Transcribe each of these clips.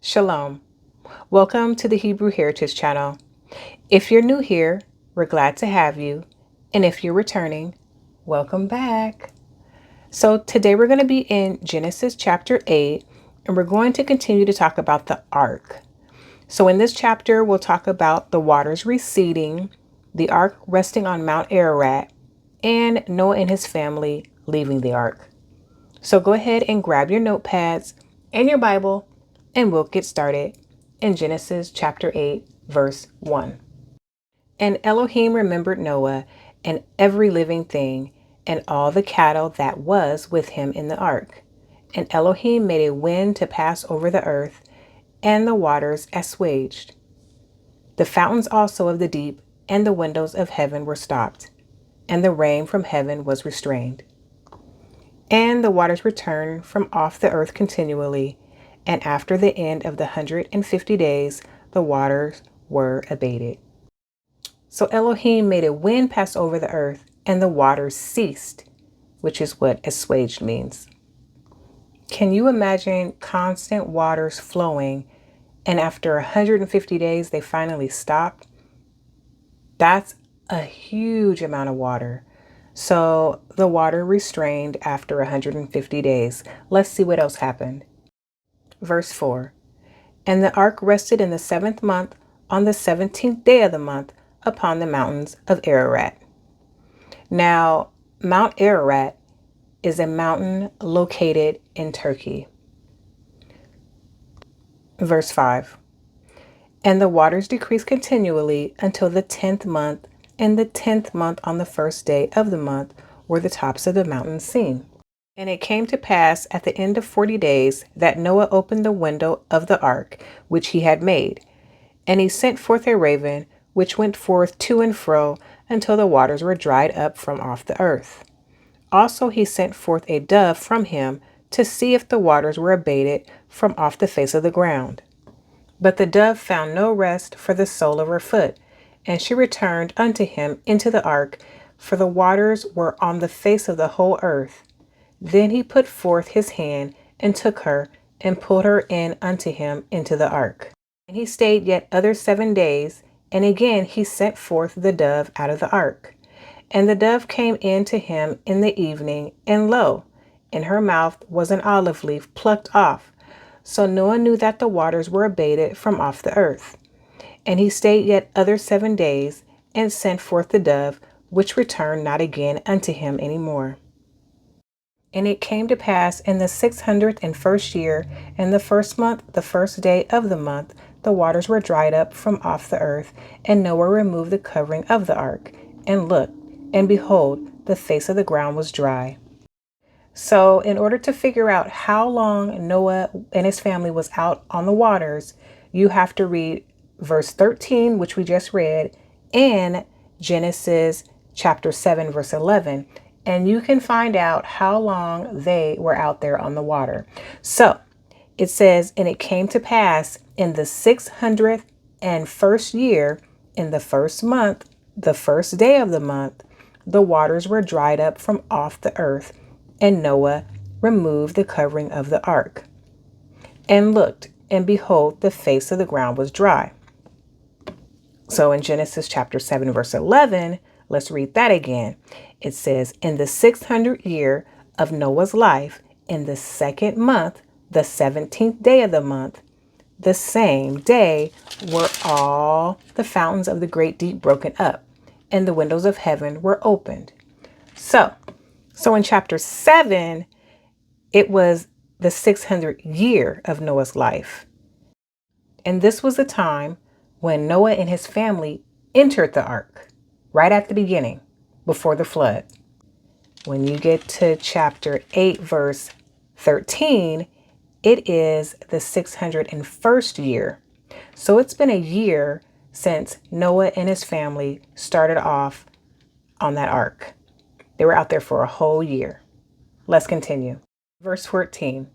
Shalom. Welcome to the Hebrew Heritage Channel. If you're new here, we're glad to have you. And if you're returning, welcome back. So today we're going to be in Genesis chapter 8, and we're going to continue to talk about the ark. So in this chapter, we'll talk about the waters receding, the ark resting on Mount Ararat, and Noah and his family leaving the ark. So go ahead and grab your notepads and your Bible, and we'll get started in Genesis chapter 8, verse 1. And Elohim remembered Noah and every living thing and all the cattle that was with him in the ark. And Elohim made a wind to pass over the earth, and the waters assuaged. The fountains also of the deep and the windows of heaven were stopped, and the rain from heaven was restrained. And the waters returned from off the earth continually, and after the end of the 150 days, the waters were abated. So Elohim made a wind pass over the earth, and the waters ceased, which is what assuaged means. Can you imagine constant waters flowing, and after 150 days, they finally stopped? That's a huge amount of water. So the water restrained after 150 days. Let's see what else happened. Verse 4. And the ark rested in the 7th month on the 17th day of the month upon the mountains of Ararat. Now, Mount Ararat is a mountain located in Turkey. Verse 5. And the waters decreased continually until the 10th month, and the 10th month on the 1st day of the month were the tops of the mountains seen. And it came to pass at the end of 40 days that Noah opened the window of the ark which he had made, and he sent forth a raven, which went forth to and fro until the waters were dried up from off the earth. Also he sent forth a dove from him to see if the waters were abated from off the face of the ground. But the dove found no rest for the sole of her foot, and she returned unto him into the ark, for the waters were on the face of the whole earth. Then he put forth his hand and took her and pulled her in unto him into the ark. And he stayed yet other 7 days, and again he sent forth the dove out of the ark. And the dove came in to him in the evening, and lo, in her mouth was an olive leaf plucked off. So Noah knew that the waters were abated from off the earth. And he stayed yet other 7 days, and sent forth the dove, which returned not again unto him any more. And it came to pass in the 601st year, in the 1st month, the 1st day of the month, the waters were dried up from off the earth, and Noah removed the covering of the ark, and looked, and behold, the face of the ground was dry. So in order to figure out how long Noah and his family was out on the waters, you have to read verse 13, which we just read, and Genesis chapter 7, verse 11, and you can find out how long they were out there on the water. So it says, and it came to pass in the 601st year, in the 1st month, the 1st day of the month, the waters were dried up from off the earth, and Noah removed the covering of the ark, and looked, and behold, the face of the ground was dry. So in Genesis chapter 7, verse 11, let's read that again. It says, in the 600th year of Noah's life, in the 2nd month, the 17th day of the month, the same day were all the fountains of the great deep broken up, and the windows of heaven were opened. So in chapter 7, it was the 600th year of Noah's life. And this was the time when Noah and his family entered the ark, right at the beginning, before the flood. When you get to chapter 8, verse 13, it is the 601st year. So it's been a year since Noah and his family started off on that ark. They were out there for a whole year. Let's continue. Verse 14.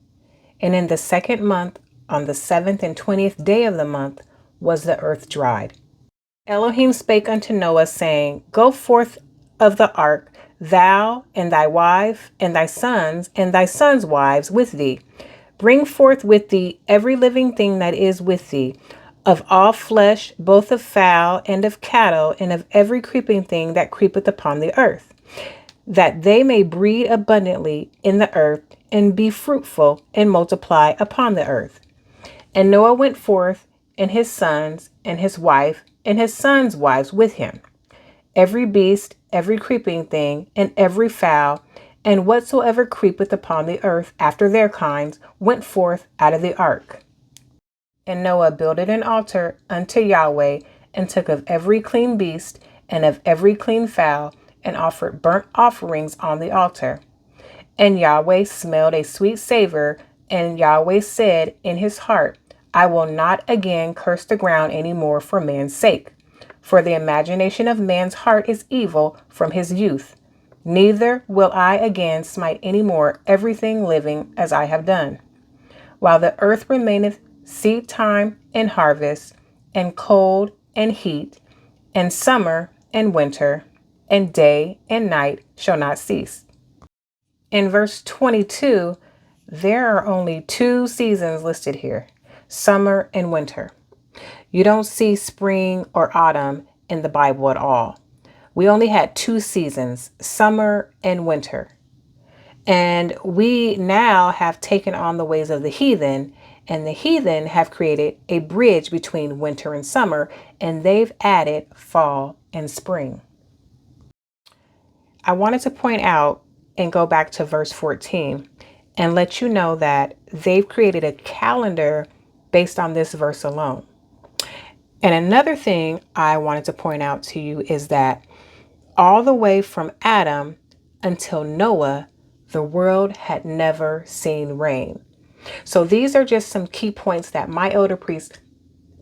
And in the 2nd month, on the 7th and 20th day of the month, was the earth dried. Elohim spake unto Noah, saying, Go forth of the ark, thou and thy wife and thy sons' wives with thee. Bring forth with thee every living thing that is with thee, of all flesh, both of fowl and of cattle, and of every creeping thing that creepeth upon the earth, that they may breed abundantly in the earth, and be fruitful and multiply upon the earth. And Noah went forth, and his sons, and his wife, and his sons' wives with him, every beast, every creeping thing, and every fowl, and whatsoever creepeth upon the earth after their kinds, went forth out of the ark. And Noah builded an altar unto Yahweh, and took of every clean beast, and of every clean fowl, and offered burnt offerings on the altar. And Yahweh smelled a sweet savor, and Yahweh said in his heart, I will not again curse the ground any more for man's sake. For the imagination of man's heart is evil from his youth. Neither will I again smite any more everything living as I have done. While the earth remaineth, seed time and harvest, and cold and heat, and summer and winter, and day and night shall not cease. In verse 22, there are only two seasons listed here, summer and winter. You don't see spring or autumn in the Bible at all. We only had two seasons, summer and winter. And we now have taken on the ways of the heathen, and the heathen have created a bridge between winter and summer, and they've added fall and spring. I wanted to point out and go back to verse 14 and let you know that they've created a calendar based on this verse alone. And another thing I wanted to point out to you is that all the way from Adam until Noah, the world had never seen rain. So these are just some key points that my elder priest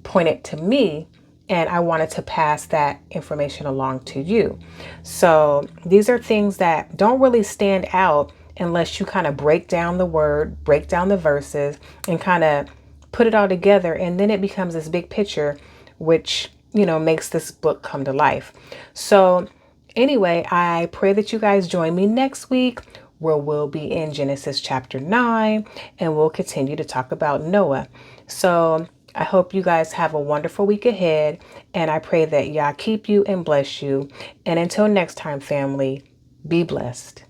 pointed to me, and I wanted to pass that information along to you. So these are things that don't really stand out unless you kind of break down the word, break down the verses, and kind of put it all together. And then it becomes this big picture, which, makes this book come to life. So anyway, I pray that you guys join me next week, where we'll be in Genesis chapter 9, and we'll continue to talk about Noah. So I hope you guys have a wonderful week ahead, and I pray that Yah keep you and bless you. And until next time, family, be blessed.